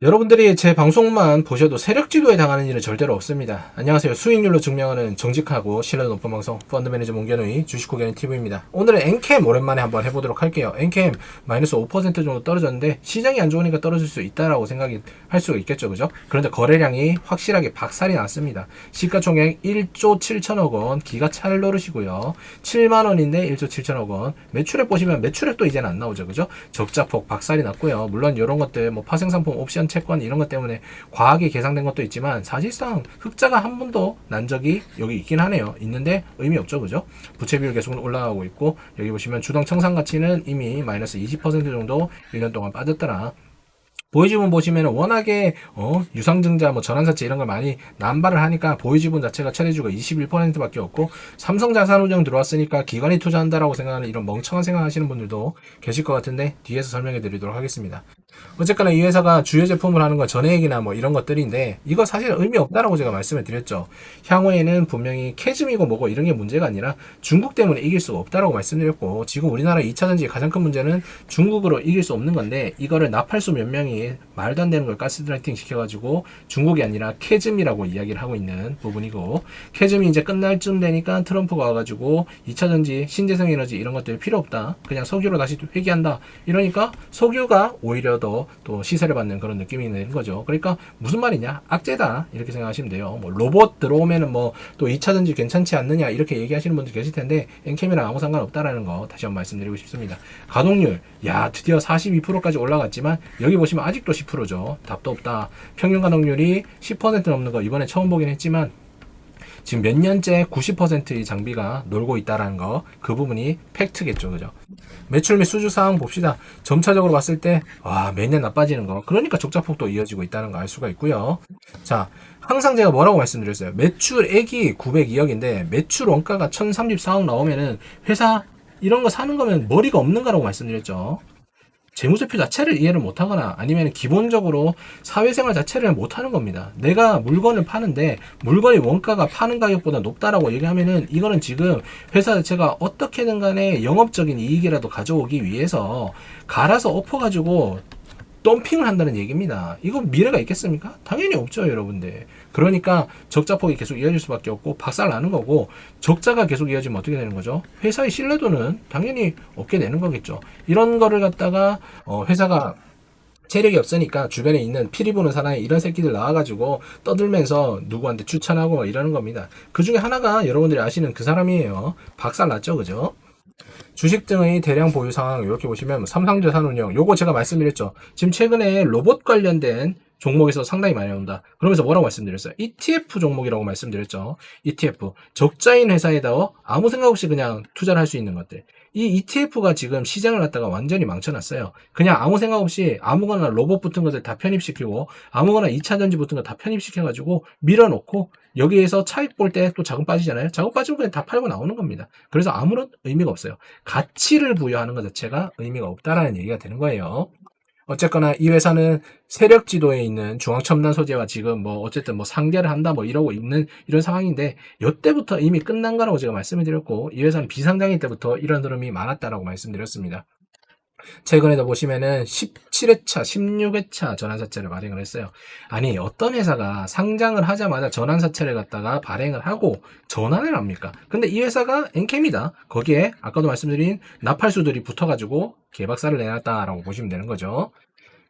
여러분들이 제 방송만 보셔도 세력 지도에 당하는 일은 절대로 없습니다. 안녕하세요. 수익률로 증명하는 정직하고 신뢰도 높은 방송 펀드 매니저 문견의 주식고견의 TV입니다. 오늘은 엔캠 오랜만에 한번 해보도록 할게요. 엔캠 마이너스 5% 정도 떨어졌는데 시장이 안 좋으니까 떨어질 수 있다라고 생각이 할 수가 있겠죠, 그죠? 그런데 거래량이 확실하게 박살이 났습니다. 시가총액 1조 7천억 원, 기가 찰 노릇이고요. 7만 원인데 1조 7천억 원. 매출액 보시면 매출액도 이제는 안 나오죠, 그죠? 적자폭 박살이 났고요. 물론 이런 것들 뭐 파생상품 옵션 채권 이런 것 때문에 과하게 계상된 것도 있지만 사실상 흑자가 한 번도 난 적이 여기 있긴 하네요. 있는데 의미 없죠, 그죠? 부채 비율 계속 올라가고 있고 여기 보시면 주당 청산 가치는 이미 마이너스 20% 정도 1년 동안 빠졌더라. 보이지분 보시면 워낙에 유상증자 뭐 전환사채 이런 걸 많이 남발을 하니까 보이지분 자체가 최대주가 21%밖에 없고 삼성자산운용 들어왔으니까 기관이 투자한다라고 생각하는 이런 멍청한 생각하시는 분들도 계실 것 같은데 뒤에서 설명해 드리도록 하겠습니다. 어쨌거나 이 회사가 주요 제품을 하는 건 전해액이나 뭐 이런 것들인데 이거 사실 의미 없다라고 제가 말씀을 드렸죠. 향후에는 분명히 캐즘이고 뭐고 이런 게 문제가 아니라 중국 때문에 이길 수가 없다라고 말씀드렸고 지금 우리나라 2차전지의 가장 큰 문제는 중국으로 이길 수 없는 건데 이거를 나팔수 몇 명이 말도 안 되는 걸 가스라이팅 시켜가지고 중국이 아니라 캐즘이라고 이야기를 하고 있는 부분이고 캐즘이 이제 끝날 쯤 되니까 트럼프가 와가지고 2차전지 신재생에너지 이런 것들이 필요 없다. 그냥 석유로 다시 회귀한다. 이러니까 석유가 오히려 더 또 시세를 받는 그런 느낌이 있는 거죠. 그러니까 무슨 말이냐? 악재다. 이렇게 생각하시면 돼요. 뭐 로봇 들어오면은 뭐 또 2차전지 괜찮지 않느냐 이렇게 얘기하시는 분들 계실 텐데 엔캠이랑 아무 상관없다라는 거 다시 한번 말씀드리고 싶습니다. 가동률 야 드디어 42%까지 올라갔지만 여기 보시면 아직도 10%죠. 답도 없다. 평균 가동률이 10% 넘는 거 이번에 처음 보긴 했지만 지금 몇 년째 90%의 장비가 놀고 있다라는 거, 그 부분이 팩트겠죠, 그죠? 매출 및 수주 상황 봅시다. 점차적으로 봤을 때, 매년 나빠지는 거. 그러니까 적자폭도 이어지고 있다는 거 알 수가 있고요. 자, 항상 제가 뭐라고 말씀드렸어요? 매출액이 902억인데, 매출 원가가 1034억 나오면은 회사 이런 거 사는 거면 머리가 없는 거라고 말씀드렸죠. 재무제표 자체를 이해를 못하거나 아니면 기본적으로 사회생활 자체를 못하는 겁니다. 내가 물건을 파는데 물건의 원가가 파는 가격보다 높다라고 얘기하면은 이거는 지금 회사 자체가 어떻게든 간에 영업적인 이익이라도 가져오기 위해서 갈아서 엎어가지고 덤핑을 한다는 얘기입니다. 이거 미래가 있겠습니까? 당연히 없죠, 여러분들. 그러니까 적자폭이 계속 이어질 수밖에 없고 박살 나는 거고 적자가 계속 이어지면 어떻게 되는 거죠? 회사의 신뢰도는 당연히 없게 되는 거겠죠. 이런 거를 갖다가 회사가 체력이 없으니까 주변에 있는 피리 부는 사나이 이런 새끼들 나와가지고 떠들면서 누구한테 추천하고 이러는 겁니다. 그 중에 하나가 여러분들이 아시는 그 사람이에요. 박살 났죠, 그죠? 주식 등의 대량 보유 상황 이렇게 보시면 삼성자산운용 요거 제가 말씀드렸죠. 지금 최근에 로봇 관련된 종목에서 상당히 많이 나온다. 그러면서 뭐라고 말씀드렸어요? ETF 종목이라고 말씀드렸죠. ETF 적자인 회사에다 아무 생각 없이 그냥 투자를 할 수 있는 것들. 이 ETF가 지금 시장을 갖다가 완전히 망쳐놨어요. 그냥 아무 생각 없이 아무거나 로봇 붙은 것을 다 편입시키고 아무거나 2차전지 붙은 거 다 편입시켜가지고 밀어놓고 여기에서 차익 볼 때 또 자금 빠지잖아요. 자금 빠지면 그냥 다 팔고 나오는 겁니다. 그래서 아무런 의미가 없어요. 가치를 부여하는 것 자체가 의미가 없다라는 얘기가 되는 거예요. 어쨌거나 이 회사는 세력 지도에 있는 중앙첨단 소재와 지금 뭐 어쨌든 뭐 상대를 한다 뭐 이러고 있는 이런 상황인데 이때부터 이미 끝난 거라고 제가 말씀을 드렸고 이 회사는 비상장일 때부터 이런 흐름이 많았다라고 말씀드렸습니다. 최근에도 보시면은 17회차, 16회차 전환사채를 발행을 했어요. 아니 어떤 회사가 상장을 하자마자 전환사채를 갖다가 발행을 하고 전환을 합니까? 근데 이 회사가 엔캠이다. 거기에 아까도 말씀드린 나팔수들이 붙어가지고 개박살을 내놨다라고 보시면 되는 거죠.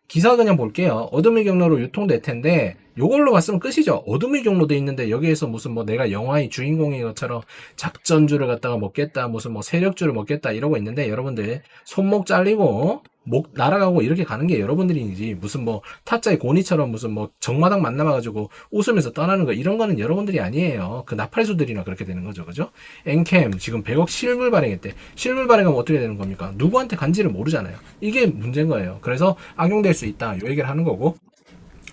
기사 그냥 볼게요. 어둠의 경로로 유통될 텐데 요걸로 봤으면 끝이죠. 어둠의 경로도 있는데 여기에서 무슨 뭐 내가 영화의 주인공인 것처럼 작전주를 갖다가 먹겠다 무슨 뭐 세력주를 먹겠다 이러고 있는데 여러분들 손목 잘리고 목 날아가고 이렇게 가는 게 여러분들이지 무슨 뭐 타짜의 고니처럼 무슨 뭐 정마당 만나봐가지고 웃으면서 떠나는 거 이런 거는 여러분들이 아니에요. 그 나팔수들이나 그렇게 되는 거죠, 그죠? 엔캠 지금 100억 실물 발행했대. 실물 발행하면 어떻게 되는 겁니까? 누구한테 간지를 모르잖아요. 이게 문제인 거예요. 그래서 악용될 수 있다 요 얘기를 하는 거고.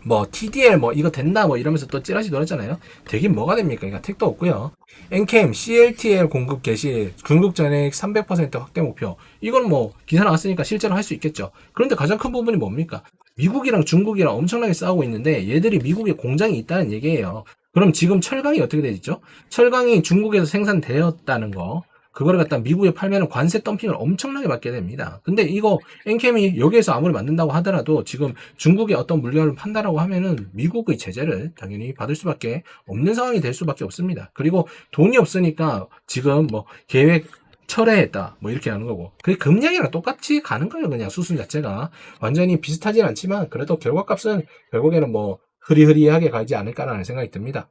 뭐 TDL 뭐 이거 된다 뭐 이러면서 또 찌라시 놀았잖아요. 되긴 뭐가 됩니까? 그러니까 택도 없고요. 엔캠 CLTL 공급 개시 중국 전액 300% 확대 목표. 이건 뭐 기사 나왔으니까 실제로 할 수 있겠죠. 그런데 가장 큰 부분이 뭡니까? 미국이랑 중국이랑 엄청나게 싸우고 있는데 얘들이 미국에 공장이 있다는 얘기예요. 그럼 지금 철강이 어떻게 되죠? 철강이 중국에서 생산되었다는 거. 그거를 갖다 미국에 팔면은 관세 덤핑을 엄청나게 받게 됩니다. 근데 이거 엔캠이 여기에서 아무리 만든다고 하더라도 지금 중국의 어떤 물건을 판다라고 하면은 미국의 제재를 당연히 받을 수밖에 없는 상황이 될 수밖에 없습니다. 그리고 돈이 없으니까 지금 뭐 계획 철회했다 뭐 이렇게 하는 거고, 그게 금량이랑 똑같이 가는 거예요. 그냥 수순 자체가 완전히 비슷하진 않지만 그래도 결과값은 결국에는 뭐 흐리흐리하게 가지 않을까라는 생각이 듭니다.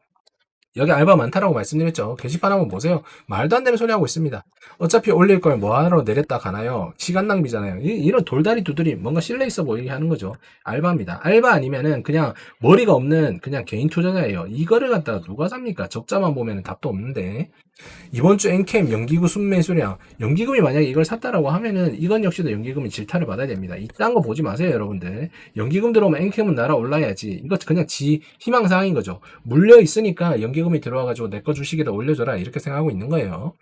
여기 알바 많다라고 말씀드렸죠. 게시판 한번 보세요. 말도 안 되는 소리 하고 있습니다. 어차피 올릴 걸 뭐하러 내렸다 가나요? 시간 낭비잖아요. 이런 돌다리 두드리 뭔가 신뢰 있어 보이게 하는 거죠. 알바입니다. 알바 아니면은 그냥 머리가 없는 그냥 개인 투자자예요. 이거를 갖다가 누가 삽니까? 적자만 보면은 답도 없는데. 이번 주 엔캠 연기금 순매수량, 연기금이 만약에 이걸 샀다라고 하면은 이건 역시도 연기금이 질타를 받아야 됩니다. 이딴 거 보지 마세요, 여러분들. 연기금 들어오면 엔캠은 날아올라야지. 이거 그냥 지 희망사항인 거죠. 물려 있으니까 연기금이 들어와가지고 내 거 주식에다 올려줘라 이렇게 생각하고 있는 거예요.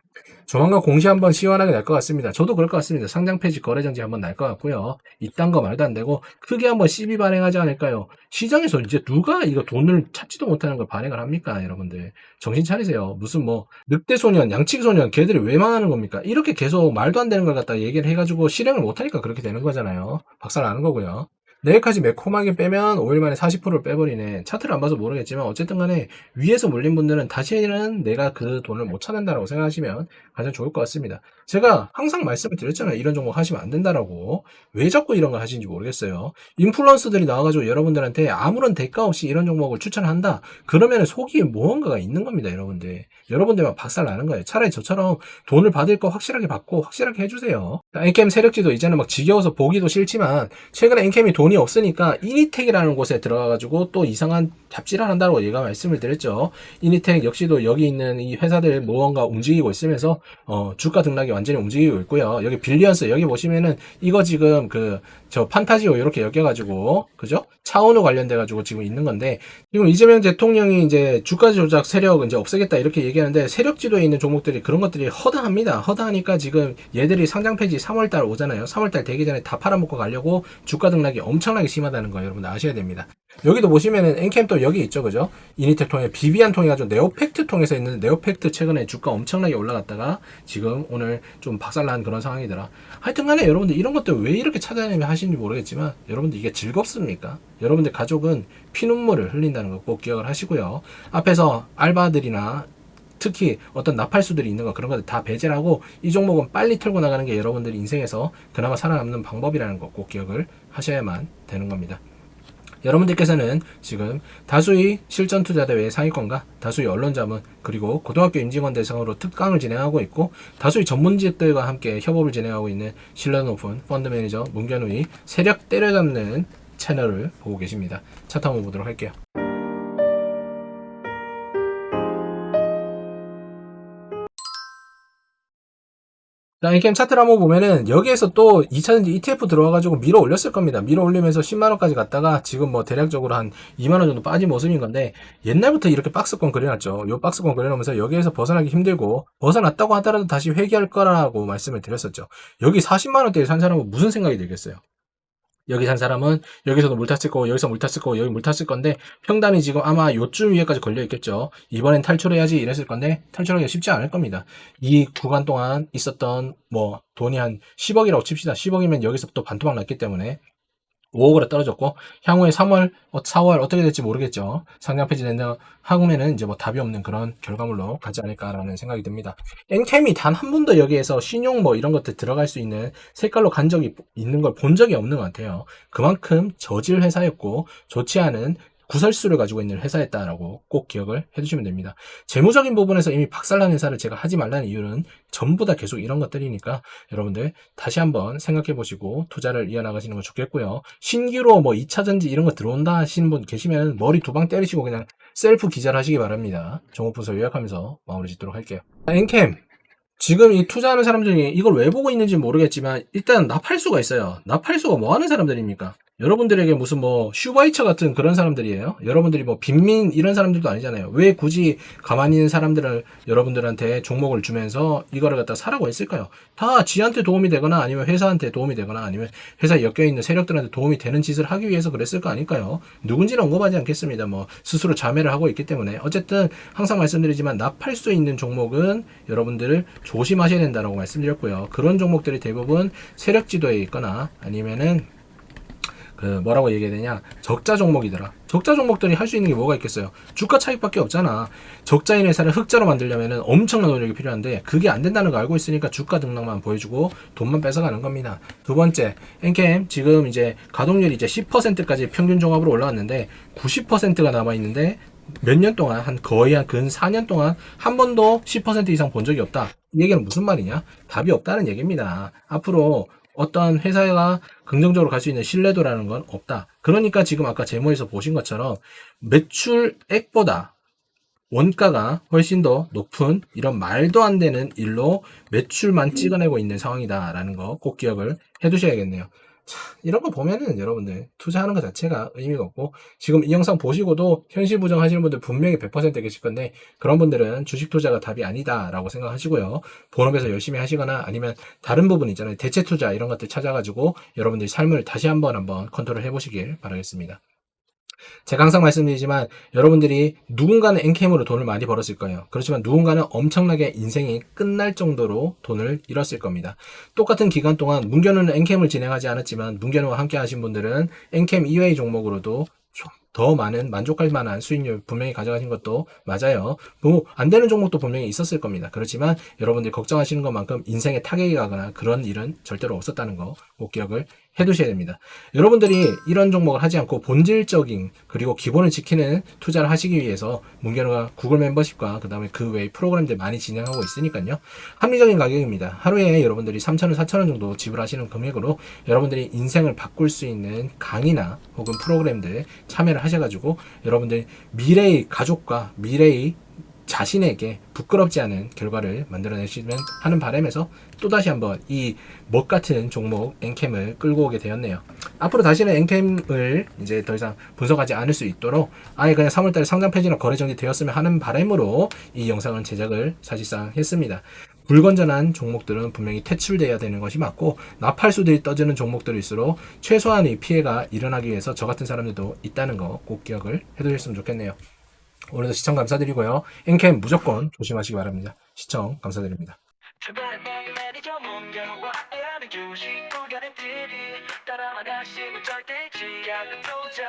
조만간 공시 한번 시원하게 날 것 같습니다. 저도 그럴 것 같습니다. 상장 폐지 거래 정지 한번 날 것 같고요. 이딴 거 말도 안 되고 크게 한번 시비 발행하지 않을까요? 시장에서 이제 누가 이거 돈을 찾지도 못하는 걸 발행을 합니까, 여러분들? 정신 차리세요. 무슨 뭐 늑대 소년, 양치기 소년, 걔들이 왜 망하는 겁니까? 이렇게 계속 말도 안 되는 걸 갖다 얘기를 해가지고 실행을 못하니까 그렇게 되는 거잖아요. 박살 나는 거고요. 내일까지 매콤하게 빼면 5일 만에 40%를 빼버리네. 차트를 안 봐서 모르겠지만 어쨌든 간에 위에서 몰린 분들은 다시는 내가 그 돈을 못 찾는다라고 생각하시면 가장 좋을 것 같습니다. 제가 항상 말씀을 드렸잖아요. 이런 종목 하시면 안 된다라고. 왜 자꾸 이런 걸 하시는지 모르겠어요. 인플루언서들이 나와가지고 여러분들한테 아무런 대가 없이 이런 종목을 추천한다. 그러면 속이 무언가가 있는 겁니다, 여러분들. 여러분들만 박살 나는 거예요. 차라리 저처럼 돈을 받을 거 확실하게 받고 확실하게 해주세요. 엔캠 세력지도 이제는 막 지겨워서 보기도 싫지만 최근에 엔캠이 돈이 없으니까 이니텍이라는 곳에 들어가가지고 또 이상한 잡지를 한다고 얘가 말씀을 드렸죠. 이니텍 역시도 여기 있는 이 회사들 무언가 움직이고 있으면서 주가 등락이 완전히 움직이고 있고요. 여기 빌리언스 여기 보시면은 이거 지금 저 판타지오 이렇게 엮여가지고 그죠? 차은우 관련돼가지고 지금 있는 건데, 지금 이재명 대통령이 이제 주가 조작 세력 이제 없애겠다 이렇게 얘기하는데 세력지도에 있는 종목들이 그런 것들이 허다합니다. 허다하니까 지금 얘들이 상장 폐지 3월달 오잖아요. 3월달 되기 전에 다 팔아먹고 가려고 주가 등락이 엄청나게 심하다는 거 여러분 아셔야 됩니다. 여기도 보시면은 엔캠 또 여기 있죠, 그죠? 이니텍 통해 비비안 통해 가지고 네오팩트 통해서 있는 네오팩트 최근에 주가 엄청나게 올라갔다가 지금 오늘 좀 박살난 그런 상황이더라. 하여튼간에 여러분들 이런 것들 왜 이렇게 찾아내면 하시는지 모르겠지만 여러분들 이게 즐겁습니까? 여러분들 가족은 피눈물을 흘린다는 거 꼭 기억을 하시고요. 앞에서 알바들이나 특히 어떤 나팔수들이 있는 거 그런 것들 다 배제를 하고 이 종목은 빨리 털고 나가는 게 여러분들 인생에서 그나마 살아남는 방법이라는 거 꼭 기억을 하셔야만 되는 겁니다. 여러분들께서는 지금 다수의 실전 투자대회 상위권과 다수의 언론자문 그리고 고등학교 임직원 대상으로 특강을 진행하고 있고 다수의 전문직들과 함께 협업을 진행하고 있는 신뢰 높은 펀드 매니저 문견우의 세력 때려잡는 채널을 보고 계십니다. 차트 한번 보도록 할게요. 자, 엔캠 차트를 한번 보면은 여기에서 또 2차전지 ETF 들어와가지고 밀어 올렸을 겁니다. 밀어 올리면서 10만원까지 갔다가 지금 뭐 대략적으로 한 2만원 정도 빠진 모습인 건데, 옛날부터 이렇게 박스권 그려놨죠. 요 박스권 그려놓으면서 여기에서 벗어나기 힘들고 벗어났다고 하더라도 다시 회귀할 거라고 말씀을 드렸었죠. 여기 40만원대에 산 사람은 무슨 생각이 들겠어요? 여기 산 사람은 여기서도 물 탔을 거고 여기서 물 탔을 거고 여기 물 탔을 건데 평단이 지금 아마 요쯤 위에까지 걸려 있겠죠. 이번엔 탈출해야지 이랬을 건데 탈출하기가 쉽지 않을 겁니다. 이 구간 동안 있었던 뭐 돈이 한 10억이라고 칩시다. 10억이면 여기서 또 반토막 났기 때문에 5억으로 떨어졌고 향후에 3월, 4월 어떻게 될지 모르겠죠. 상장 폐지된다 하면은 이제 뭐 답이 없는 그런 결과물로 가지 않을까라는 생각이 듭니다. 엔캠이 단 한 번도 여기에서 신용 뭐 이런 것들 들어갈 수 있는 색깔로 간 적이 있는 걸 본 적이 없는 것 같아요. 그만큼 저질 회사였고 좋지 않은 구설수를 가지고 있는 회사였다라고 꼭 기억을 해주시면 됩니다. 재무적인 부분에서 이미 박살난 회사를 제가 하지 말라는 이유는 전부 다 계속 이런 것들이니까 여러분들 다시 한번 생각해 보시고 투자를 이어나가시는 건 좋겠고요. 신규로 뭐 2차전지 이런 거 들어온다 하시는 분 계시면 머리 두 방 때리시고 그냥 셀프 기절하시기 바랍니다. 종목분석 요약하면서 마무리 짓도록 할게요. 엔캠 지금 이 투자하는 사람 중에 이걸 왜 보고 있는지 모르겠지만 일단 나팔수가 있어요. 나팔수가 뭐 하는 사람들입니까? 여러분들에게 무슨 뭐 슈바이처 같은 그런 사람들이에요. 여러분들이 뭐 빈민 이런 사람들도 아니잖아요. 왜 굳이 가만히 있는 사람들을 여러분들한테 종목을 주면서 이거를 갖다 사라고 했을까요? 다 지한테 도움이 되거나 아니면 회사한테 도움이 되거나 아니면 회사에 엮여있는 세력들한테 도움이 되는 짓을 하기 위해서 그랬을 거 아닐까요? 누군지는 언급하지 않겠습니다. 뭐 스스로 자매를 하고 있기 때문에. 어쨌든 항상 말씀드리지만 납할 수 있는 종목은 여러분들을 조심하셔야 된다고 말씀드렸고요. 그런 종목들이 대부분 세력 지도에 있거나 아니면은 그 뭐라고 얘기해야 되냐, 적자 종목이더라. 적자 종목들이 할 수 있는 게 뭐가 있겠어요? 주가 차익밖에 없잖아. 적자인 회사를 흑자로 만들려면 엄청난 노력이 필요한데 그게 안 된다는 거 알고 있으니까 주가 등락만 보여주고 돈만 뺏어가는 겁니다. 두 번째, 엔캠 지금 이제 가동률이 이제 10%까지 평균 종합으로 올라왔는데 90%가 남아 있는데 몇 년 동안 거의 한 근 4년 동안 한 번도 10% 이상 본 적이 없다. 이 얘기는 무슨 말이냐? 답이 없다는 얘기입니다. 앞으로 어떤 회사가 긍정적으로 갈 수 있는 신뢰도라는 건 없다. 그러니까 지금 아까 제모에서 보신 것처럼 매출액보다 원가가 훨씬 더 높은 이런 말도 안 되는 일로 매출만 찍어내고 있는 상황이다라는 거 꼭 기억을 해 두셔야겠네요. 자, 이런 거 보면은 여러분들 투자하는 것 자체가 의미가 없고, 지금 이 영상 보시고도 현실 부정 하시는 분들 분명히 100% 계실 건데 그런 분들은 주식 투자가 답이 아니다라고 생각하시고요. 본업에서 열심히 하시거나 아니면 다른 부분 있잖아요. 대체 투자 이런 것들 찾아가지고 여러분들이 삶을 다시 한번 컨트롤 해보시길 바라겠습니다. 제가 항상 말씀드리지만 여러분들이 누군가는 엔캠으로 돈을 많이 벌었을 거예요. 그렇지만 누군가는 엄청나게 인생이 끝날 정도로 돈을 잃었을 겁니다. 똑같은 기간 동안 문견우는 엔캠을 진행하지 않았지만 문견우와 함께 하신 분들은 엔캠 이외의 종목으로도 더 많은 만족할 만한 수익률 분명히 가져가신 것도 맞아요. 뭐 안 되는 종목도 분명히 있었을 겁니다. 그렇지만 여러분들이 걱정하시는 것만큼 인생에 타격이 가거나 그런 일은 절대로 없었다는 거 꼭 기억을 해두셔야 됩니다. 여러분들이 이런 종목을 하지 않고 본질적인 그리고 기본을 지키는 투자를 하시기 위해서 문견우가 구글 멤버십과 그 다음에 그 외의 프로그램들 많이 진행하고 있으니까요. 합리적인 가격입니다. 하루에 여러분들이 3,000원, 4,000원 정도 지불하시는 금액으로 여러분들이 인생을 바꿀 수 있는 강의나 혹은 프로그램들 참여를 하셔가지고 여러분들 미래의 가족과 미래의 자신에게 부끄럽지 않은 결과를 만들어내시면 하는 바람에서 또다시 한번 이 먹 같은 종목 엔캠을 끌고 오게 되었네요. 앞으로 다시는 엔캠을 이제 더 이상 분석하지 않을 수 있도록 아예 그냥 3월달에 상장 폐지나 거래 정지 되었으면 하는 바람으로 이 영상을 제작을 사실상 했습니다. 불건전한 종목들은 분명히 퇴출돼야 되는 것이 맞고 나팔수들이 떠지는 종목들일수록 최소한의 피해가 일어나기 위해서 저 같은 사람들도 있다는 거 꼭 기억을 해두셨으면 좋겠네요. 오늘도 시청 감사드리고요. 엔캠 무조건 조심하시기 바랍니다. 시청 감사드립니다. 따라만 하시면 절대 지향은 도전